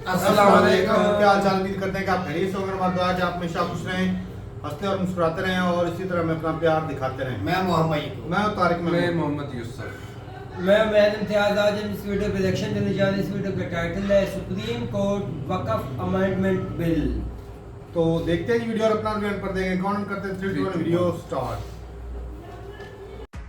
अस्सलाम वालेकुम, क्या हाल चाल। उम्मीद करते हैं कि आप खैरियत से होंगे। हमारे दुआ है कि आप हमेशा खुश रहें, हंसते और मुस्कुराते रहें और इसी तरह में अपना प्यार दिखाते रहें। मैं मोहम्मद मैं तारिक मैं महमूद। मोहम्मद यूसुफ। मैं वैद इम्तियाज। आज हम इस वीडियो पे रिएक्शन देने जा रहे हैं। इस वीडियो का टाइटल है सुप्रीम कोर्ट वक्फ अमेंडमेंट बिल। तो देखते हैं जी वीडियो और अपना रिव्यू पर देंगे। कमेंट करते हैं 3 2 1 वीडियो स्टार्ट।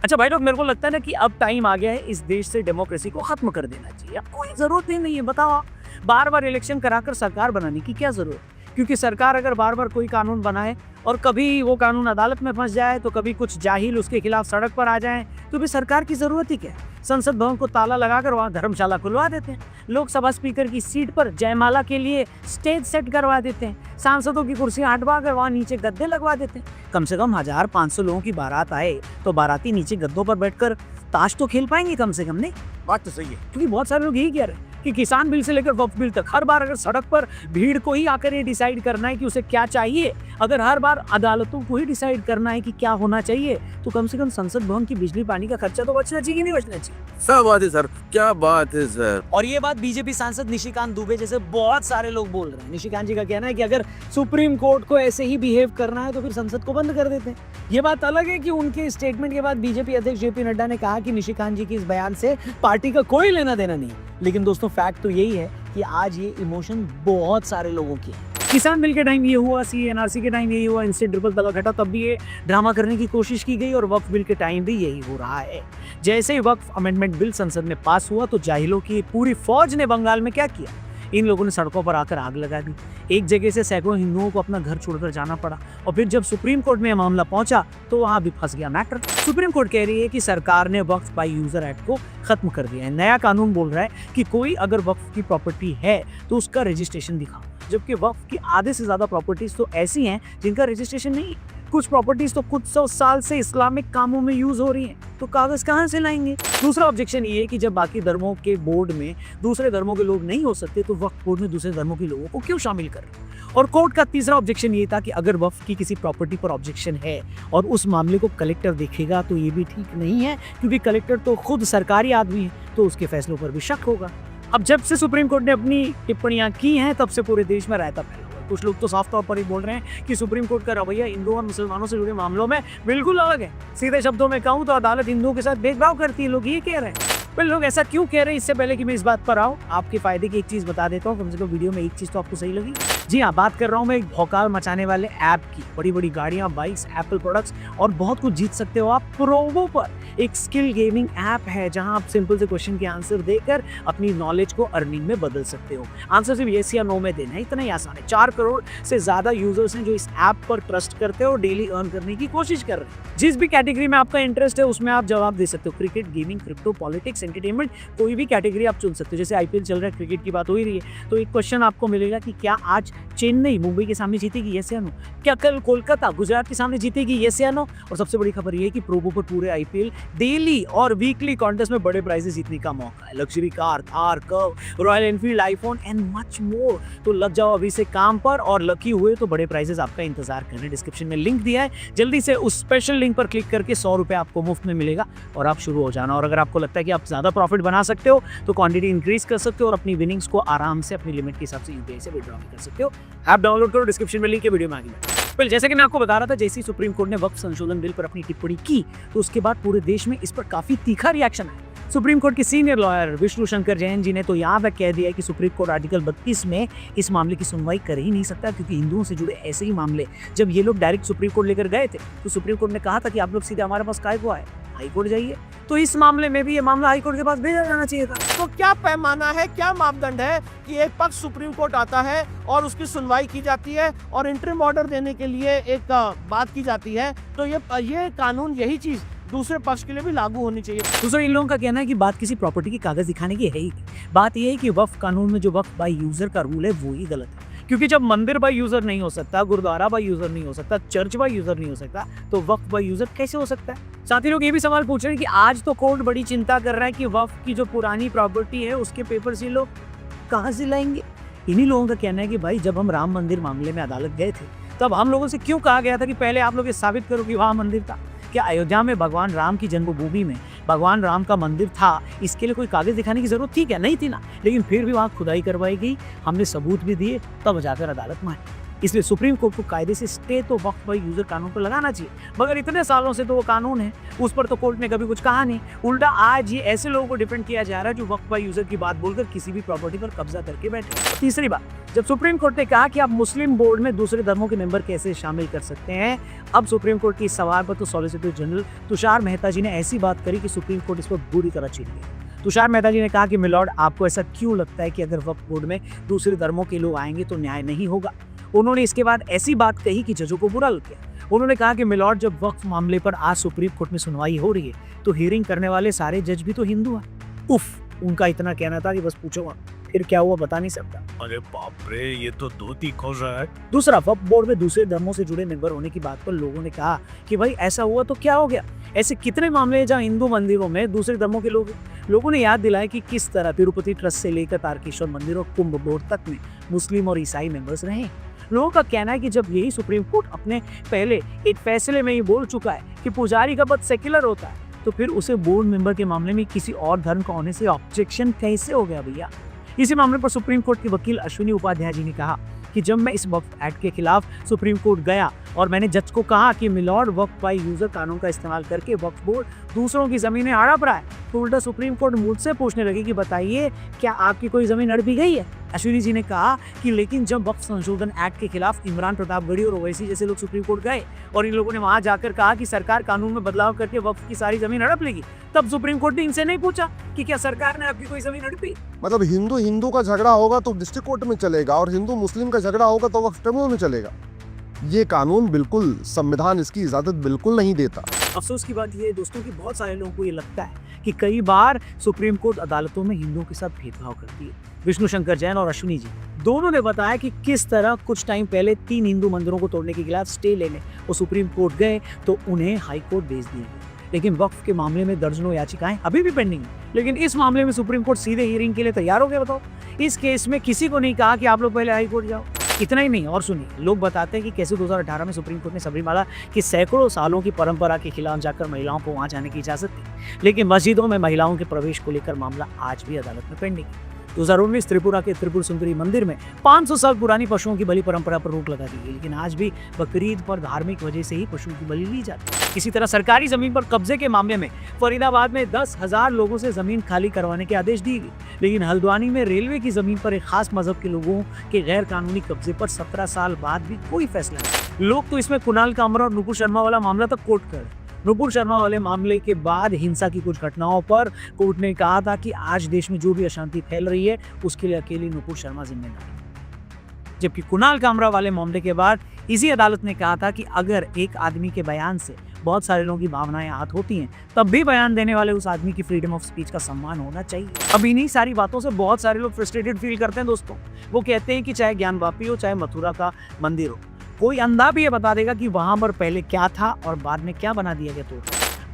अच्छा भाई लोग, मेरे को लगता है ना कि अब टाइम आ गया है इस देश से डेमोक्रेसी को खत्म कर देना चाहिए। अब कोई जरूरत ही नहीं है। बताओ आप, बार बार इलेक्शन कराकर सरकार बनाने की क्या जरूरत? क्योंकि सरकार अगर बार बार कोई कानून बनाए और कभी वो कानून अदालत में फंस जाए, तो कभी कुछ जाहिल उसके खिलाफ सड़क पर आ जाए, तो भी सरकार की जरूरत ही क्या है? संसद भवन को ताला लगाकर वहाँ धर्मशाला खुलवा देते हैं। लोकसभा स्पीकर की सीट पर जयमाला के लिए स्टेज सेट करवा देते हैं। सांसदों की कुर्सियां हटवा कर वहाँ नीचे गद्दे लगवा देते हैं। कम से कम 1500 लोगों की बारात आए तो बाराती नीचे गद्दों पर बैठकर ताश तो खेल पाएंगे कम से कम। नहीं, बात तो सही है। क्योंकि बहुत सारे लोग यही कह रहे हैं कि किसान बिल से लेकर वक्फ बिल तक हर बार अगर सड़क पर भीड़ को ही आकर ये डिसाइड करना है कि उसे क्या चाहिए, अगर हर बार अदालतों को ही डिसाइड करना है कि क्या होना चाहिए, तो कम से कम संसद भवन की बिजली पानी का खर्चा तो बचना चाहिए कि नहीं बचना चाहिए? क्या बात है सर, क्या बात है सर। और ये बात बीजेपी सांसद निशिकांत दुबे जैसे बहुत सारे लोग बोल रहे हैं। निशिकांत जी का कहना है कि अगर सुप्रीम कोर्ट को ऐसे ही बिहेव करना है तो फिर संसद को बंद कर देते हैं। ये बात अलग है कि उनके स्टेटमेंट के बाद बीजेपी अध्यक्ष जेपी नड्डा ने कहा कि निशिकांत जी के इस बयान से पार्टी का कोई लेना देना नहीं। लेकिन दोस्तों, फैक्ट तो यही है कि आज ये इमोशन बहुत सारे लोगों की है। किसान बिल के टाइम ये हुआ, CNRC के टाइम यही हुआ, इनसे ट्रिपल तलाक हटा तब भी ये ड्रामा करने की कोशिश की गई, और वक्फ बिल के टाइम भी यही हो रहा है। जैसे ही वक्फ अमेंडमेंट बिल संसद में पास हुआ तो जाहिलों की पूरी फौज ने बंगाल में क्या किया? इन लोगों ने सड़कों पर आकर आग लगा दी। एक जगह से सैकड़ों हिंदुओं को अपना घर छोड़कर जाना पड़ा। और फिर जब सुप्रीम कोर्ट में यह मामला पहुंचा तो वहां भी फंस गया मैटर। सुप्रीम कोर्ट कह रही है कि सरकार ने वक्फ बाय यूजर एक्ट को खत्म कर दिया है। नया कानून बोल रहा है कि कोई अगर वक्फ की प्रॉपर्टी है तो उसका रजिस्ट्रेशन दिखाओ, जबकि वक्फ की आधे से ज्यादा प्रॉपर्टीज तो ऐसी हैं जिनका रजिस्ट्रेशन नहीं। कुछ प्रॉपर्टीज तो कुछ 100 साल से इस्लामिक कामों में यूज हो रही हैं, तो कागज कहाँ से लाएंगे? दूसरा ऑब्जेक्शन ये है कि जब बाकी धर्मों के बोर्ड में दूसरे धर्मों के लोग नहीं हो सकते, तो वक्फ बोर्ड में दूसरे धर्मों के लोगों को क्यों शामिल कर? और कोर्ट का तीसरा ऑब्जेक्शन ये था कि अगर वक्फ की किसी प्रॉपर्टी पर ऑब्जेक्शन है और उस मामले को कलेक्टर देखेगा तो ये भी ठीक नहीं है, क्योंकि कलेक्टर तो खुद सरकारी आदमी है, तो उसके फैसलों पर भी शक होगा। अब जब से सुप्रीम कोर्ट ने अपनी टिप्पणियां की हैं, तब से पूरे देश में रायता फैला हुआ है। कुछ लोग तो साफ तौर पर ही बोल रहे हैं कि सुप्रीम कोर्ट का रवैया हिंदुओं और मुसलमानों से जुड़े मामलों में बिल्कुल अलग है। सीधे शब्दों में कहूँ तो अदालत हिंदुओं के साथ भेदभाव करती है। लोग ये कह रहे हैं। पर लोग ऐसा क्यों कह रहे हैं? इससे पहले कि मैं इस बात पर आऊँ, आपके फायदे की एक चीज बता देता हूँ। कम से कम वीडियो में एक चीज तो आपको सही लगी। जी हाँ, बात कर रहा हूँ मैं एक भौकाल मचाने वाले ऐप की। बड़ी बड़ी गाड़ियाँ, बाइक्स, एप्पल प्रोडक्ट्स और बहुत कुछ जीत सकते हो आप प्रोमो पर। एक स्किल गेमिंग ऐप है जहां आप सिंपल से क्वेश्चन के आंसर देकर अपनी नॉलेज को अर्निंग में बदल सकते हो। आंसर सिर्फ येस या नो में देना है, इतना ही आसान है। 4 करोड़ से ज्यादा यूजर्स हैं जो इस ऐप पर ट्रस्ट करते हो और डेली अर्न करने की कोशिश कर रहे हैं। जिस भी कैटेगरी में आपका इंटरेस्ट है उसमें आप जवाब दे सकते हो। Cricket, gaming, crypto, politics, entertainment, कोई भी कैटेगरी आप चुन सकते हो। जैसे IPL चल रहा है, क्रिकेट की बात हो ही रही है, तो एक क्वेश्चन आपको मिलेगा कि क्या आज चेन्नई मुंबई के सामने जीतेगी, येस या नो? क्या कल कोलकाता गुजरात के सामने जीतेगी, येस या नो? और सबसे बड़ी खबर ये है कि प्रोमो पर पूरे IPL डेली और वीकली कॉन्टेस्ट में बड़े प्राइजेस जीतने का मौका है। Luxury car, Thar, curve, royal Enfield, iPhone and much more. तो लग जाओ अभी से काम पर, और लकी हुए तो बड़े प्राइजेस आपका इंतजार कर रहे हैं। डिस्क्रिप्शन में लिंक दिया है, जल्दी से उस स्पेशल लिंक पर क्लिक करके 100 रुपये आपको मुफ्त में मिलेगा और आप शुरू हो जाना। और अगर आपको लगता है कि आप ज्यादा प्रॉफिट बना सकते हो तो क्वांटिटी इंक्रीज कर सकते हो और अपनी विनिंग्स को आराम से अपनी लिमिट के हिसाब से UPI से विड्रॉ कर सकते हो। ऐप डाउनलोड करो, डिस्क्रिप्शन में लिंक है, वीडियो में आगे बढ़ो। जैसे कि मैं आपको बता रहा था, जैसे ही सुप्रीम कोर्ट ने वक्फ संशोधन बिल पर अपनी टिप्पणी की तो उसके बाद पूरे देश में इस पर काफी तीखा रिएक्शन आया। सुप्रीम कोर्ट के सीनियर लॉयर विष्णु शंकर जैन जी ने तो यहाँ तक कह दिया कि सुप्रीम कोर्ट आर्टिकल 32 में इस मामले की सुनवाई कर ही नहीं सकता, क्योंकि हिंदुओं से जुड़े ऐसे ही मामले जब ये लोग डायरेक्ट सुप्रीम कोर्ट लेकर गए थे तो सुप्रीम कोर्ट ने कहा था कि आप लोग सीधे हमारे पास काहे को आए, हाई कोर्ट जाइए। तो इस मामले में भी ये मामला हाई कोर्ट के पास भेजा जाना चाहिए था। तो क्या पैमाना है, क्या मापदंड है कि एक पक्ष सुप्रीम कोर्ट आता है और उसकी सुनवाई की जाती है और इंटरिम ऑर्डर देने के लिए एक बात की जाती है, तो ये कानून, यही चीज दूसरे पक्ष के लिए भी लागू होनी चाहिए। दूसरा, इन लोगों का कहना है कि बात किसी प्रॉपर्टी के कागज दिखाने की है ही नहीं। बात यह है कि वक्फ कानून में जो वक्फ बाय यूजर का रूल है वो ही गलत है। क्योंकि जब मंदिर बाय यूजर नहीं हो सकता, गुरुद्वारा बाय यूजर नहीं हो सकता, चर्च बाय यूजर नहीं हो सकता, तो वक्फ बाय यूजर कैसे हो सकता है? साथ ही लोग ये भी सवाल पूछ रहे हैं कि आज तो कोर्ट बड़ी चिंता कर रहा है कि वक्फ की जो पुरानी प्रॉपर्टी है उसके पेपर्स ये लोग कहाँ से लाएंगे। इन्हीं लोगों का कहना है कि भाई, जब हम राम मंदिर मामले में अदालत गए थे तब हम लोगों से क्यों कहा गया था कि पहले आप लोग ये साबित करो कि वहाँ मंदिर था। क्या अयोध्या में भगवान राम की जन्मभूमि में भगवान राम का मंदिर था, इसके लिए कोई कागज दिखाने की जरूरत थी क्या? नहीं थी ना। लेकिन फिर भी वहाँ खुदाई करवाई गई, हमने सबूत भी दिए, तब जाकर अदालत में आई। इसलिए सुप्रीम कोर्ट को कायदे से स्टे तो वक्फ बाय यूजर कानून पर लगाना चाहिए, मगर इतने सालों से तो वो कानून है, उस पर तो कोर्ट ने कभी कुछ कहा नहीं। उल्टा आज ये ऐसे लोगों को डिफेंड किया जा रहा है जो वक्फ बाय यूजर की बात बोलकर किसी भी प्रॉपर्टी पर कब्जा करके बैठे। तीसरी बात, जब सुप्रीम कोर्ट ने कहा कि आप मुस्लिम बोर्ड में दूसरे धर्मों के मेंबर कैसे शामिल कर सकते हैं, अब सुप्रीम कोर्ट के इस सवाल पर तो सॉलिसिटर जनरल तुषार मेहता जी ने ऐसी बात करी कि सुप्रीम कोर्ट इस पर बुरी तरह चिढ़ गई। तुषार मेहता जी ने कहा कि मिलॉर्ड, आपको ऐसा क्यों लगता है कि अगर वक्फ बोर्ड में दूसरे धर्मों के लोग आएंगे तो न्याय नहीं होगा? उन्होंने इसके बाद ऐसी बात कही कि जजों को बुरा लग गया। उन्होंने कहा कि मिलॉर्ड, जब वक्फ मामले पर आज सुप्रीम कोर्ट में सुनवाई हो रही है तो हियरिंग करने वाले सारे जज भी तो हिंदू हैं। उफ, उनका इतना कहना था कि बस पूछो मत, फिर क्या हुआ बता नहीं सकता। अरे बाप रे, ये तो धोती खोल रहा है। दूसरा, वक्फ बोर्ड में दूसरे धर्मों से जुड़े मेंबर होने की बात पर लोगों ने कहा कि भाई ऐसा हुआ तो क्या हो गया? ऐसे कितने मामले हैं जहाँ हिंदू मंदिरों में दूसरे धर्मों के लोगों ने याद दिलाया कि किस तरह तिरुपति ट्रस्ट से लेकर तारकेश्वर मंदिर और कुंभ बोर्ड तक में मुस्लिम और ईसाई मेंबर्स रहे। लोगों का कहना है कि जब यही सुप्रीम कोर्ट अपने पहले एक फैसले में ये बोल चुका है कि पुजारी का पद सेक्युलर होता है, तो फिर उसे बोर्ड मेंबर के मामले में किसी और धर्म का होने से ऑब्जेक्शन कैसे हो गया भैया? इसी मामले पर सुप्रीम कोर्ट के वकील अश्विनी उपाध्याय जी ने कहा कि जब मैं इस वक्फ एक्ट के खिलाफ सुप्रीम कोर्ट गया और मैंने जज को कहा कि मिलॉर्ड, वक्फ बाय यूजर कानून का इस्तेमाल करके वक्फ बोर्ड दूसरों की जमीनें हड़प रहा है, तो उल्टा सुप्रीम कोर्ट मुझसे पूछने लगी कि बताइए क्या आपकी कोई जमीन हड़पी गई है? अश्विनी जी ने कहा कि लेकिन जब वक्फ संशोधन एक्ट के खिलाफ इमरान प्रतापगढ़ी और ओवैसी जैसे लोग सुप्रीम कोर्ट गए और इन लोगों ने वहां जाकर कहा कि सरकार कानून में बदलाव करके वक्फ की सारी जमीन हड़प लेगी, तब सुप्रीम कोर्ट ने इनसे नहीं पूछा कि क्या सरकार ने आपकी कोई जमीन हड़पी? मतलब हिंदू हिंदू का झगड़ा होगा तो डिस्ट्रिक्ट कोर्ट में चलेगा और हिंदू मुस्लिम का झगड़ा होगा तो वक्फ ट्रिब्यूनल में चलेगा। ये कानून बिल्कुल, संविधान इसकी इजाजत बिल्कुल नहीं देता। अफसोस की बात यह है दोस्तों कि बहुत सारे लोगों को ये लगता है कि कई बार सुप्रीम कोर्ट अदालतों में हिंदुओं के साथ भेदभाव करती है। विष्णु शंकर जैन और अश्विनी जी दोनों ने बताया कि किस तरह कुछ टाइम पहले 3 हिंदू मंदिरों को तोड़ने के खिलाफ स्टे लेने वो सुप्रीम कोर्ट गए तो उन्हें हाई कोर्ट भेज दिए गए। लेकिन वक्फ के मामले में दर्जनों याचिकाएं अभी भी पेंडिंग है, लेकिन इस मामले में सुप्रीम कोर्ट सीधे हियरिंग के लिए तैयार हो गया। बताओ, इस केस में किसी को नहीं कहा कि आप लोग पहले हाई कोर्ट जाओ। इतना ही नहीं, और सुनिए, लोग बताते हैं कि कैसे 2018 में सुप्रीम कोर्ट ने सबरीमाला की सैकड़ों सालों की परंपरा के खिलाफ जाकर महिलाओं को वहां जाने की इजाजत दी, लेकिन मस्जिदों में महिलाओं के प्रवेश को लेकर मामला आज भी अदालत में पेंडिंग है। 2019 त्रिपुरा के त्रिपुर सुंदरी मंदिर में 500 साल पुरानी पशुओं की बलि परंपरा पर रोक लगा दी गई, लेकिन आज भी बकरीद पर धार्मिक वजह से ही पशुओं की बलि ली जाती है। इसी तरह सरकारी जमीन पर कब्जे के मामले में फरीदाबाद में 10,000 लोगों से जमीन खाली करवाने के आदेश दिए गए, लेकिन हल्द्वानी में रेलवे की जमीन पर एक खास मजहब के लोगों के गैर कानूनी कब्जे पर 17 साल बाद भी कोई फैसला नहीं। लोग तो इसमें कुणाल कामरा और नुपुर शर्मा वाला मामला तक कोर्ट कर। नुपुर शर्मा वाले मामले के बाद हिंसा की कुछ घटनाओं पर कोर्ट ने कहा था कि आज देश में जो भी अशांति फैल रही है उसके लिए अकेली नुपुर शर्मा जिम्मेदार है। जबकि कुणाल कामरा वाले मामले के बाद इसी अदालत ने कहा था कि अगर एक आदमी के बयान से बहुत सारे लोगों की भावनाएं आहत होती हैं, तब भी बयान देने वाले उस आदमी की फ्रीडम ऑफ स्पीच का सम्मान होना चाहिए। अब इन्हीं सारी बातों से बहुत सारे लोग फ्रस्ट्रेटेड फील करते हैं दोस्तों। वो कहते हैं कि चाहे ज्ञानवापी हो, चाहे मथुरा का मंदिर हो, कोई अंधा भी ये बता देगा कि वहां पर पहले क्या था और बाद में क्या बना दिया गया। तो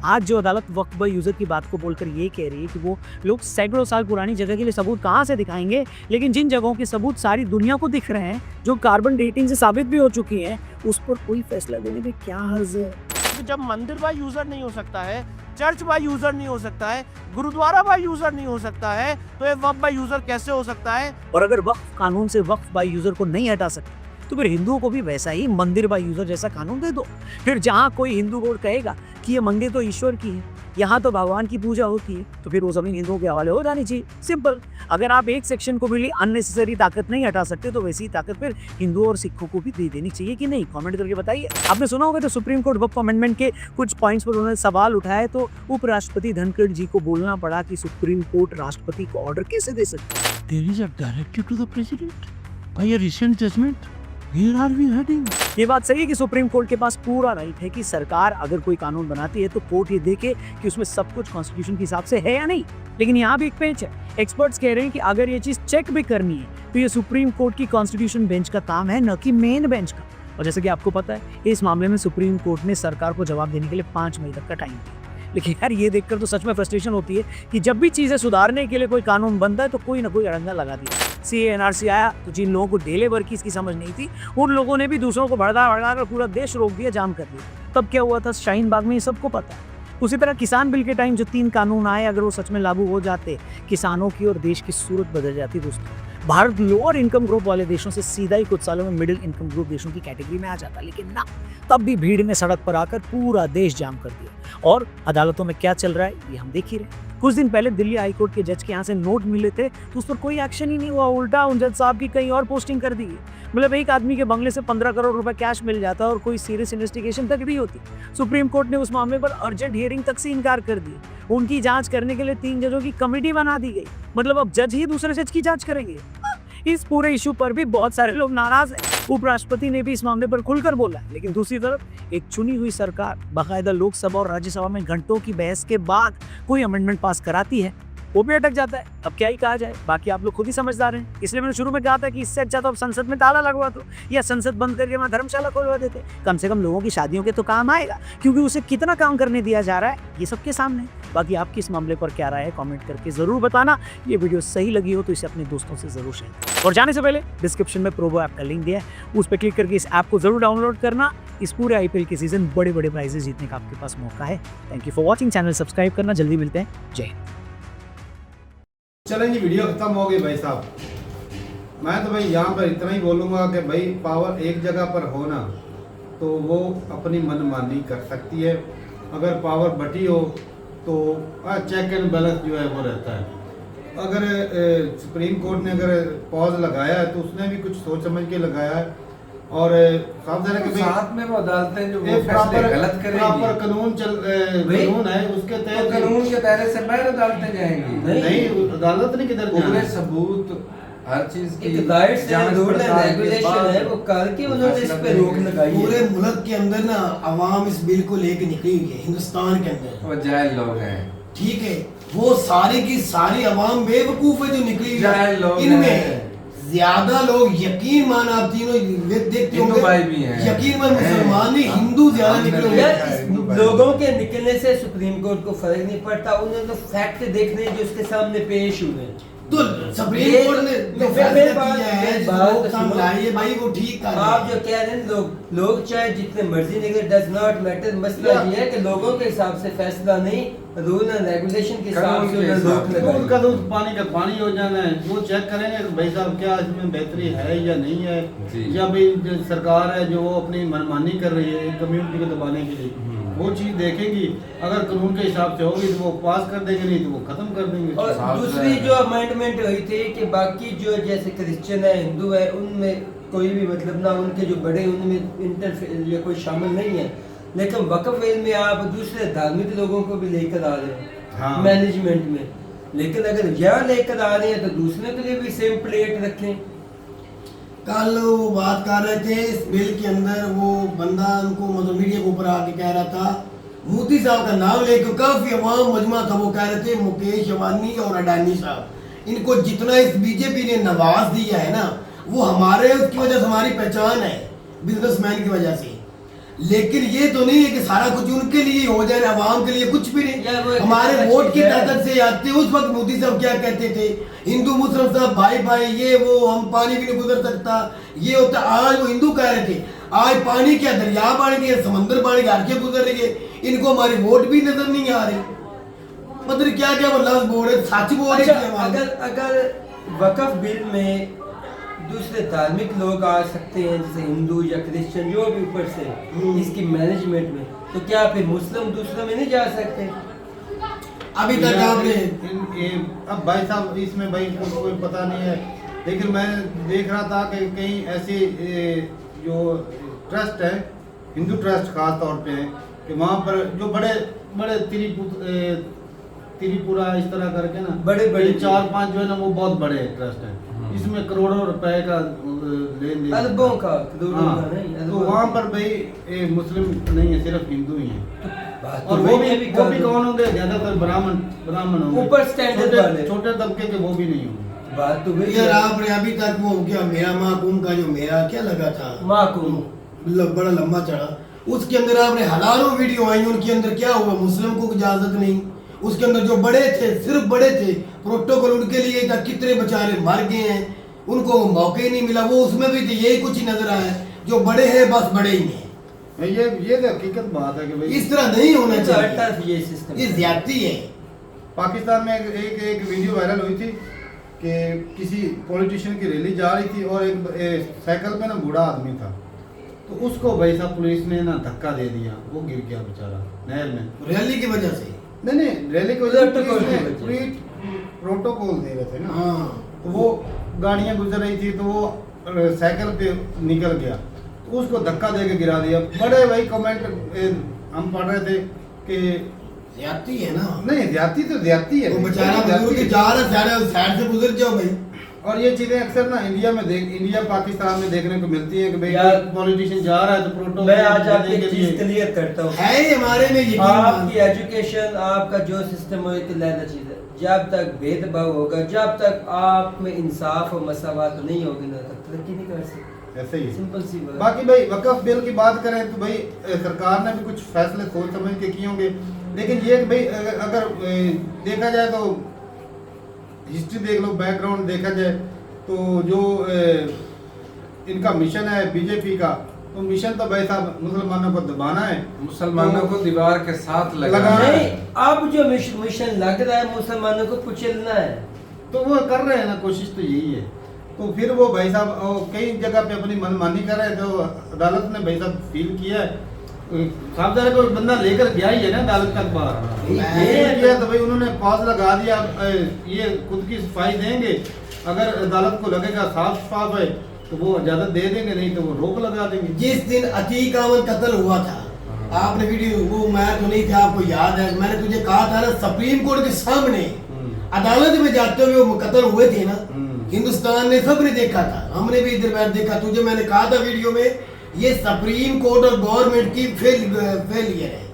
आज जो अदालत वक्फ बाय यूजर की बात को बोलकर ये कह रही है कि वो लोग सैकड़ों साल पुरानी जगह के लिए सबूत कहाँ से दिखाएंगे, लेकिन जिन जगहों के सबूत सारी दुनिया को दिख रहे हैं, जो कार्बन डेटिंग से साबित भी हो चुकी हैं, उस पर कोई फैसला देने में क्या हर्ज है? जब मंदिर बाय यूजर नहीं हो सकता है, चर्च बाय यूजर नहीं हो सकता है, गुरुद्वारा बाय यूजर नहीं हो सकता है, तो ये वक्फ बाय यूजर कैसे हो सकता है? और अगर वक्फ कानून से वक्फ बाय यूजर को नहीं हटा सकते तो फिर हिंदुओं को भी वैसा ही मंदिर बाय यूजर जैसा कानून दे दो। फिर जहाँ कोई हिंदू बोर्ड कहेगा कि ये मंदिर तो ईश्वर की है, यहाँ तो भगवान की पूजा होती है, तो फिर वो जमीन हिंदुओं के हवाले हो जानी चाहिए। सिंपल। अगर आप एक सेक्शन को भी अननेसेसरी ताकत नहीं हटा सकते तो वैसी ताकत फिर हिंदुओं और सिखों को भी दे देनी चाहिए कि नहीं? कमेंट करके बताइए। आपने सुना होगा तो सुप्रीम कोर्ट वक्फ अमेंडमेंट के कुछ पॉइंट्स पर उन्होंने सवाल उठाए तो उपराष्ट्रपति धनखड़ जी को बोलना पड़ा कि सुप्रीम कोर्ट राष्ट्रपति को ऑर्डर कैसे दे सकती है? There is a directive to the president by a recent judgment. Where are we heading? ये बात सही है कि सुप्रीम कोर्ट के पास पूरा राइट है कि सरकार अगर कोई कानून बनाती है तो कोर्ट ये देखे कि उसमें सब कुछ कॉन्स्टिट्यूशन के हिसाब से है या नहीं। लेकिन यहाँ भी एक पेंच है। एक्सपर्ट्स कह रहे हैं कि अगर ये चीज चेक भी करनी है तो ये सुप्रीम कोर्ट की कॉन्स्टिट्यूशन बेंच का काम है, न कि मेन बेंच का। और जैसे कि आपको पता है इस मामले में सुप्रीम कोर्ट ने सरकार को जवाब देने के लिए 5 मई तक का टाइम दिया। लेकिन यार ये देखकर तो सच में फ्रस्ट्रेशन होती है कि जब भी चीजें सुधारने के लिए कोई कानून बनता है तो कोई ना कोई अड़ंगा लगा दिया। CAA NRC आया तो जिन लोगों को ढेले भर की इसकी समझ नहीं थी उन लोगों ने भी दूसरों को भड़का कर पूरा देश रोक दिया, जाम कर दिया। तब क्या हुआ था शाहीन बाग में, ये सबको पता है। उसी तरह किसान बिल के टाइम जो 3 कानून आए, अगर वो सच में लागू हो जाते, किसानों की और देश की सूरत बदल जाती दोस्तों। भारत लोअर इनकम ग्रुप वाले देशों से सीधा ही कुछ सालों में मिडिल इनकम ग्रुप देशों की कैटेगरी में आ जाता, लेकिन ना, तब भी भीड़ ने सड़क पर आकर पूरा देश जाम कर दिया। और अदालतों में क्या चल रहा है ये हम देख ही रहे। कुछ दिन पहले दिल्ली हाई कोर्ट के जज के यहाँ से नोट मिले थे, तो उस पर कोई एक्शन ही नहीं हुआ, उल्टा उन जज साहब की कहीं और पोस्टिंग कर दी। मतलब एक आदमी के बंगले से 15 करोड़ रुपए कैश मिल जाता और कोई सीरियस इन्वेस्टिगेशन तक नहीं होती। सुप्रीम कोर्ट ने उस मामले पर अर्जेंट हियरिंग तक से इनकार कर दिया। उनकी जांच करने के लिए 3 जजों की कमेटी बना दी गई। मतलब अब जज ही दूसरे जज की जांच करेंगे। इस पूरे इशू पर भी बहुत सारे लोग नाराज हैं। उपराष्ट्रपति ने भी इस मामले पर खुलकर बोला है, लेकिन दूसरी तरफ एक चुनी हुई सरकार बाकायदा लोकसभा और राज्यसभा में घंटों की बहस के बाद कोई अमेंडमेंट पास कराती है, वो भी अटक जाता है। अब क्या ही कहा जाए, बाकी आप लोग खुद ही समझदार हैं। इसलिए मैंने शुरू में कहा था कि इससे अच्छा तो अब संसद में ताला लगवा दो या संसद बंद करके वहाँ धर्मशाला खोलवा देते। कम से कम लोगों की शादियों के तो काम आएगा, क्योंकि उसे कितना काम करने दिया जा रहा है ये सबके सामने। बाकी आपकी इस मामले पर क्या राय है कमेंट करके जरूर बताना। ये वीडियो सही लगी हो तो इसे अपने दोस्तों से जरूर शेयर करें। और जाने से पहले डिस्क्रिप्शन में प्रोबो ऐप का लिंक दिया है, उस पर क्लिक करके इस ऐप को जरूर डाउनलोड करना। इस पूरे आईपीएल के सीजन बड़े बड़े प्राइजेस जीतने का आपके पास मौका है। Thank you for watching, channel subscribe करना। जल्दी मिलते हैं, जय हिंद। चलें जी, वीडियो खत्म हो गई भाई साहब। मैं तो भाई यहाँ पर इतना ही बोलूँगा कि भाई पावर एक जगह पर हो ना तो वो अपनी मनमानी कर सकती है। अगर पावर बटी हो तो चेक एंड बैलेंस जो है वो रहता है। अगर सुप्रीम कोर्ट ने अगर पॉज लगाया है तो उसने भी कुछ सोच समझ के लगाया है। और साफ जाने के साथ में वो अदालतें जो वो फैसले प्रॉपर गलत करेंगी, प्रॉपर कानून है उसके तो तहत कानून के दायरे से बाहर अदालतें जाएंगी। नहीं, अदालत नहीं किधर जाना पूरे है। सबूत हर चीज की एक गाइड्स है, जांच रूल पड़ताल है, के रेगुलेशन बाद है, वो करके उन्होंने इस पे रोक लगाई है। पूरे मुल्क के अंदर ना अवाम इस बिल को लेके निकली हुई है। हिंदुस्तान के अंदर वो जाहिल लोग हैं, ठीक है, वो सारी की सारी अवाम बेवकूफ है जो निकली हुई जाहिल है। लोग इनमें हैं। ज्यादा लोग यकीन मान, आप तीनों देखते हिंदू भाई भी हैं। यकीन मान मुसलमान नहीं, हिंदू ज्यादा निकले हुए यार, हैं। इस लोगों के निकलने से सुप्रीम कोर्ट को फर्क नहीं पड़ता। उन्होंने तो फैक्ट देखने जो उसके सामने पेश हुए। तो सुप्रीम ये कोर्ट ने तो जो फिर फैसला बात- किया है, जो बात लोग तो काम सुनो। लाए हैं, भाई वो ठीक कर रहे आप हैं। जो कह रहे हैं लोग चाहे जितने मर्जी निकले, डज नॉट मैटर। मसला ये है कि लोगों के हिसाब से फैसला नहीं, रूल एंड रेगुलेशन के हिसाब कानून से के उन्होंने रोक हिसाब से। लगाई। दूध का दूध पानी का पानी हो जाना है। वो चेक करेंगे कि भाई साहब क्या इसमें बेहतरी है या नहीं है, जी। या भाई जो सरकार है जो वो अपनी मनमानी कर रही है कम्युनिटी को दबाने के लिए, वो चीज़ देखेगी। अगर कानून के हिसाब से होगी तो वो पास कर देंगे, नहीं तो वो खत्म कर देंगे। और साफ दूसरी है। जो अमेंडमेंट हुई थी कि बाकी जो जैसे क्रिश्चियन है, हिंदू है, उनमें कोई भी मतलब ना, उनके जो बड़े उनमें इंटरफेयर या कोई शामिल नहीं है। लेकिन वक्फ बिल में आप दूसरे धार्मिक लोगों को भी लेकर आ रहे हैं हाँ। मैनेजमेंट में। लेकिन अगर यहाँ लेकर आ रहे हैं तो दूसरे के लिए भी सेम प्लेट रखें। कल वो बात कर रहे थे इस बिल के अंदर, वो बंदा उनको मतलब मीडिया के ऊपर आके कह रहा था, मोदी साहब का नाम लेकर काफी अवाम मजमा था, वो कह रहे थे मुकेश अंबानी और अडानी साहब, इनको जितना इस बीजेपी ने नवाज दिया है ना, वो हमारे उसकी वजह से हमारी पहचान है, बिजनेसमैन की वजह से। लेकिन ये तो नहीं है कि सारा कुछ उनके लिए हो जाए, अवाम के लिए कुछ भी यार वो नहीं। एक हमारे अच्छी वोट की चीज़ है। ताकत से आते। उस वक्त मोदी साहब क्या कहते थे, हिंदू मुस्लिम सब भाई भाई, ये वो, हम पानी भी नहीं गुजर सकता, ये होता। आज वो हिंदू कह रहे थे, आज पानी क्या दरिया बन गए, समंदर बन गए, आगे गुजर गए, इनको हमारी वोट भी नजर नहीं आ रही। मतलब क्या क्या वो लफ्ज बोल रहे, सच बोल रहे अच्छा, थे हमारे। अगर वक्फ बिल में दूसरे धार्मिक लोग आ सकते हैं, जैसे हिंदू या क्रिश्चियन, जो भी ऊपर से इसकी मैनेजमेंट में, तो क्या फिर मुस्लिम दूसरों में नहीं जा सकते? अभी तक आपने अब भाई साहब इसमें भाई कोई पता नहीं है, लेकिन मैं देख रहा था कि कहीं ऐसे जो ट्रस्ट है, हिंदू ट्रस्ट खास तौर पे है, कि वहाँ पर जो बड़े बड़े त्रिपुरा इस तरह करके ना, बड़े 4-5 जो है ना वो बहुत बड़े ट्रस्ट है, इसमें करोड़ों रुपए का लेन देन, अरबों का, करोड़ों हाँ, का नहीं, तो अरबों वहाँ का। पर भाई मुस्लिम नहीं है, सिर्फ हिंदू ही है। बात और तो वो वही भी कर दो। कौन होंगे, ज्यादातर ब्राह्मण होंगे, ऊपर स्टैंडर्ड वाले। छोटे तबके के वो भी नहीं होंगे। बात तो वही यार है। आपने अभी तक वो क्या मेरा महाकुंभ का जो मेरा क्या लगा था, महाकुंभ बड़ा लंबा चढ़ा, उसके अंदर आपने हजारों वीडियो आई, उनके अंदर क्या हुआ, मुस्लिम को इजाजत नहीं। उसके अंदर जो बड़े थे, सिर्फ बड़े थे, प्रोटोकॉल उनके लिए था, कितने बेचारे मर गए हैं, उनको मौके ही नहीं मिला। वो उसमें भी थे, यही कुछ ही नजर आया, जो बड़े हैं बस बड़े ही हैं। ये तो हकीकत बात है कि भाई इस तरह नहीं होना तो हर चाहिए, तरफ ये सिस्टम ये ज्यादती है। पाकिस्तान में एक वीडियो वायरल हुई थी कि किसी पॉलिटिशियन की रैली जा रही थी और एक साइकिल पे ना बूढ़ा आदमी था, तो उसको भाई साहब पुलिस ने ना धक्का दे दिया, वो गिर गया बेचारा नहर में। रैली की वजह से। नहीं रैली की वजह से प्रोटोकॉल पुलिस की ने वजह से। पूरी प्रोटोकॉल दे रहे थे ना, हाँ, तो वो गाड़ियां गुजर रही थी तो वो साइकिल पे निकल गया, तो उसको धक्का दे के गिरा दिया। बड़े भाई कमेंट हम पढ़ रहे थे कि ज्यादती है ना। नहीं ज्यादती तो ज्यादती है, वो बेचारा ज्यादती बुजुर्ग है। जा रहा है, साइड से गुजर जाओ भाई। और ये चीजें अक्सर ना इंडिया पाकिस्तान में देखने को मिलती है कि भाई यार, पॉलिटिशियन जा रहा है तो प्रोटोकॉल मैं आज आपको देने एक के चीज लिए क्लियर करता हूँ। है ही हमारे में यकीन। आपकी एजुकेशन, आपका जो सिस्टम हो, एक लहदा चीज है। जब तक भेदभाव होगा, जब तक आप में इंसाफ और मसावत नहीं होगी ना, तब तरक्की नहीं कर सकते। ऐसे ही सिंपल सी बात। बाकी भाई वक्फ बिल की बात करें तो भाई सरकार ने भी कुछ फैसले सोच समझ के किए होंगे, लेकिन ये कि भाई अगर देखा जाए तो हिस्ट्री देख लो, बैकग्राउंड देखा जाए तो जो इनका मिशन है बीजेपी का, तो मिशन तो भाई साहब मुसलमानों को दबाना है, मुसलमानों को दीवार के साथ लगाना लगाना है। नहीं, अब जो मिशन लग रहा है मुसलमानों को कुचलना है। तो वो कर रहे हैं ना, कोशिश तो यही है। तो फिर वो भाई साहब कई जगह पे अपनी मनमानी कर रहे हैं, तो अदालत ने भाई साहब फील किया है, साहब जरा कोई बंदा लेकर गया ही है ना अदालत तक बाहर, ये किया तो भाई उन्होंने पॉज लगा दिया। ये खुद की सफाई देंगे, अगर अदालत को लगेगा साफ शफाफ है तो वो इजाजत दे देंगे, नहीं तो वो रोक लगा देंगे। जिस दिन अतीक अहमद कत्ल हुआ था, आपने वीडियो, वो मैं तो नहीं था, आपको याद है, मैंने तुझे कहा था ना, सुप्रीम कोर्ट के सामने अदालत में जाते हुए वो कत्ल हुए थे ना, हिंदुस्तान ने सबने देखा था, हमने भी इधर बैठ देखा। तुझे मैंने कहा था वीडियो में, ये सुप्रीम कोर्ट और गवर्नमेंट की फेलियर है।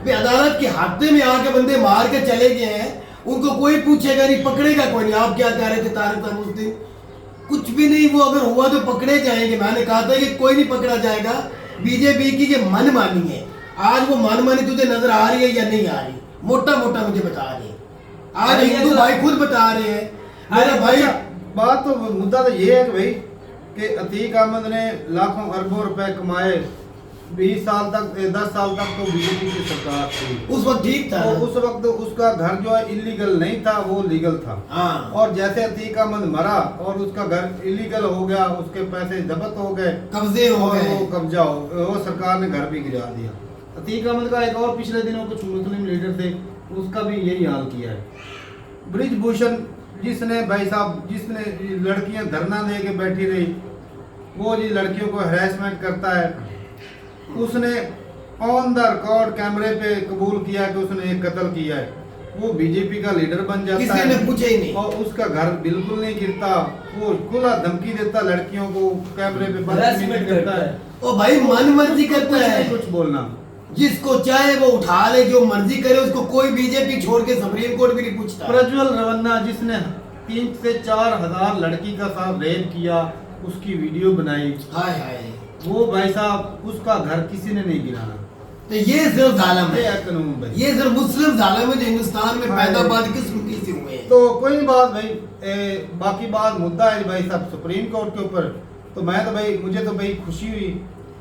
वे अदालत के हाथे में आके बंदे मार के चले गए हैं, उनको कोई पूछेगा नहीं, पकड़ेगा कोई नहीं। आप क्या कह रहे थे तारिक था उस दिन? कुछ भी नहीं, वो अगर हुआ तो पकड़े जाएंगे। मैंने कहा था कि कोई नहीं पकड़ा जाएगा, बीजेपी की ये मनमानी है। आज वो मनमानी तुझे नजर आ रही है या नहीं आ रही? मोटा मोटा मुझे बता रहे हैं, आज अरे हिंदू ये भाई खुद बता रहे हैं। मेरा भाई, बात तो मुद्दा तो ये है कि भाई कि अतीक अहमद ने लाखों अरबों रुपए कमाए, 20 साल तक 10 साल तक तो बीजेपी की सरकार थी, उस वक्त ठीक था। तो उस वक्त उसका घर जो है इलीगल नहीं था, वो लीगल था। हाँ, और जैसे अतीक अहमद मरा और उसका घर इलीगल हो गया, उसके पैसे जब्त हो गए, कब्जे हो और गए। वो कब्जा हो, वो सरकार ने घर भी गिरा दिया। अतीक अहमद का एक और पिछले दिनों कुछ मुस्लिम लीडर थे, उसका भी यही हाल किया है। ब्रिजभूषण जिसने भाई साहब, जिसने लड़कियां धरना दे के बैठी रही, वो जी लड़कियों को हरासमेंट करता है, उसने ऑन द रिकॉर्ड कैमरे पे कबूल किया कि उसने एक कत्ल किया है। वो बीजेपी का लीडर बन जाता किसी ने है पूछा ही नहीं। और उसका घर बिल्कुल नहीं गिरता, वो खुला धमकी देता लड़कियों को, कैमरे पे बदतमीजी Harassment करता है। ओ भाई, मन मर्जी करता कुछ है, नहीं कुछ बोलना, जिसको चाहे वो उठा ले, जो मर्जी करे, उसको कोई बीजेपी छोड़ के सुप्रीम कोर्ट भी नहीं पूछता। प्रज्वल रवन्ना जिसने 3 से 4 हजार लड़की का साथ रेप किया, उसकी वीडियो बनाई, हाय हाय, वो भाई साहब उसका घर किसी ने नहीं गिराना। तो ये सिर्फ जालिम ये है, है कानून भाई। ये सिर्फ मुस्लिम जालिम है जो हिंदुस्तान में हाँ, पैदा ये- बाद किस मिट्टी से हुए हैं। तो कोई बात भाई, बाकी बात मुद्दा है भाई साहब सुप्रीम कोर्ट के ऊपर। तो मैं तो भाई, मुझे तो भाई खुशी हुई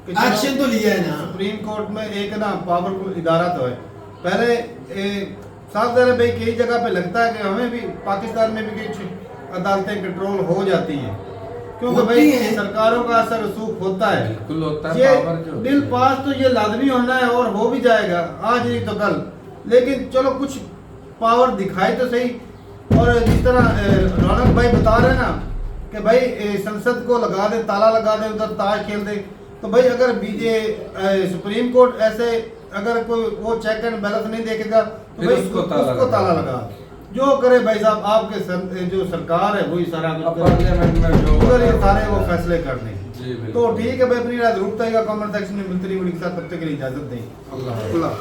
कि चलो एक्शन तो लिया है ना। सुप्रीम कोर्ट में एक ना पावरफुल इदारा तो है। पहले साफ ज़रा भाई कई जगह पे लगता है कि हमें भी पाकिस्तान में भी कुछ अदालतें कंट्रोल हो जाती हैं, क्योंकि होती भाई हैं। सरकारों का असर रसूख होता है। बिल्कुल होता है, ये पावर जो बिल पास तो ये लाजमी होना है और हो भी जाएगा, आज नहीं तो कल। लेकिन चलो कुछ पावर दिखाए तो सही। और जिस तरह रौनक भाई बता रहे ना कि भाई संसद को लगा दे, ताला लगा दे, उधर ताश खेल दे, तो भाई अगर सुप्रीम कोर्ट ऐसे अगर कोई वो चेक एंड बैलेंस नहीं देखेगा तो फिर भाई उसको उसको ताला लगा। जो करे भाई साहब, आपके जो सरकार है वही सारा कुछ करे। पार्लियामेंट में जो उधर ये सारे वो फैसले कर दें। जी बिल्कुल। तो ठीक है भाई, अपनी राय जरूर बताइएगा कमेंट सेक्शन में। मिलते रहिए वीडियो के साथ, तब तक के लिए इजाजत दें। अल्लाह। अल्लाह।